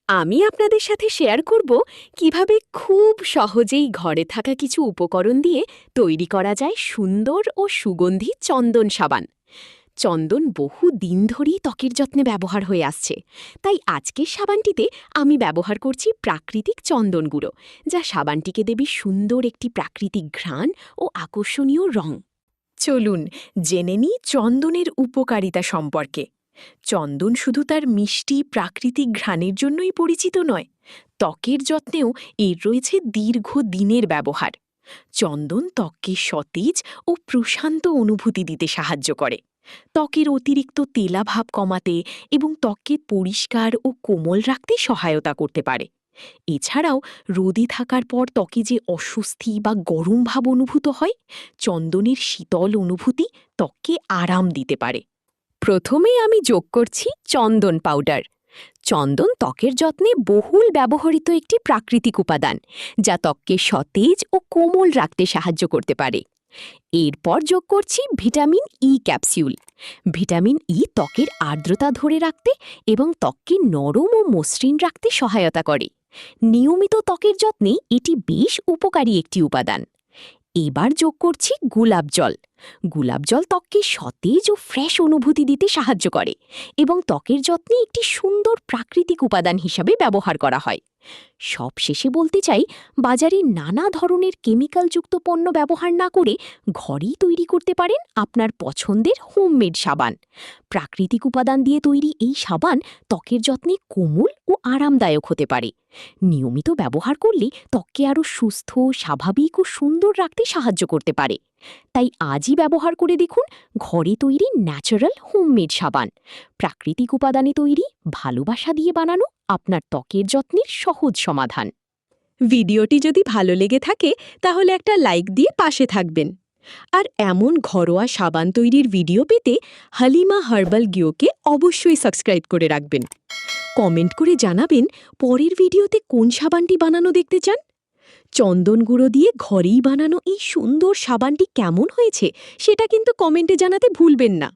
আমি আপনাদের সাথে শেয়ার করব কিভাবে খুব সহজেই ঘরে থাকা কিছু উপকরণ দিয়ে তৈরি করা যায় সুন্দর ও সুগন্ধি চন্দন সাবান। চন্দন বহু দিন ধরেই ত্বকের যত্নে ব্যবহার হয়ে আসছে, তাই আজকের সাবানটিতে আমি ব্যবহার করছি প্রাকৃতিক চন্দন গুঁড়ো, যা সাবানটিকে দেবে সুন্দর একটি প্রাকৃতিক ঘ্রাণ ও আকর্ষণীয় রং। চলুন জেনে নিই চন্দনের উপকারিতা সম্পর্কে। চন্দন শুধু তার মিষ্টি প্রাকৃতিক ঘ্রাণের জন্যই পরিচিত নয়, ত্বকের যত্নেও এর রয়েছে দীর্ঘদিনের ব্যবহার। চন্দন ত্বককে সতেজ ও প্রশান্ত অনুভূতি দিতে সাহায্য করে, ত্বকের অতিরিক্ত তেলাভাব কমাতে এবং ত্বককে পরিষ্কার ও কোমল রাখতে সহায়তা করতে পারে। এছাড়াও রোদে থাকার পর ত্বকে যে অস্বস্তি বা গরম ভাব অনুভূত হয়, চন্দনের শীতল অনুভূতি ত্বককে আরাম দিতে পারে। প্রথমে আমি যোগ করছি চন্দন পাউডার। চন্দন ত্বকের যত্নে বহুল ব্যবহৃত একটি প্রাকৃতিক উপাদান, যা ত্বককে সতেজ ও কোমল রাখতে সাহায্য করতে পারে। এরপর যোগ করছি vitamin E capsule. Vitamin E ত্বকের আর্দ্রতা ধরে রাখতে এবং ত্বককে নরম ও মসৃণ রাখতে সহায়তা করে। নিয়মিত ত্বকের যত্নে এটি বেশ উপকারী একটি উপাদান। এবার যোগ করছি গোলাপ জল। গোলাপ জল ত্বককে সতেজ ও ফ্রেশ অনুভূতি দিতে সাহায্য করে এবং ত্বকের যত্নে একটি সুন্দর প্রাকৃতিক উপাদান হিসাবে ব্যবহার করা হয়। সবশেষে বলতে চাই, বাজারে নানা ধরনের কেমিক্যালযুক্ত পণ্য ব্যবহার না করে ঘরেই তৈরি করতে পারেন আপনার পছন্দের হোমমেড সাবান। প্রাকৃতিক উপাদান দিয়ে তৈরি এই সাবান ত্বকের যত্নে কোমল ও আরামদায়ক হতে পারে। নিয়মিত ব্যবহার করলে ত্বককে আরও সুস্থ, স্বাভাবিক ও সুন্দর রাখতে সাহায্য করতে পারে। তাই আজই ব্যবহার করে দেখুন ঘরে তৈরি ন্যাচারাল হোমমেড সাবান। প্রাকৃতিক উপাদানে তৈরি, ভালোবাসা দিয়ে বানানো আপনার ত্বকের যত্নের সহজ সমাধান। ভিডিওটি যদি ভালো লেগে থাকে তাহলে একটা লাইক দিয়ে পাশে থাকবেন। আর এমন ঘরোয়া সাবান তৈরির ভিডিও পেতে হালিমা হার্বাল গিওকে অবশ্যই সাবস্ক্রাইব করে রাখবেন। কমেন্ট করে জানাবেন পরের ভিডিওতে কোন সাবানটি বানানো দেখতে চান। চন্দন গুঁড়ো দিয়ে ঘরেই বানানো এই সুন্দর সাবানটি কেমন হয়েছে সেটা কিন্তু কমেন্টে জানাতে ভুলবেন না।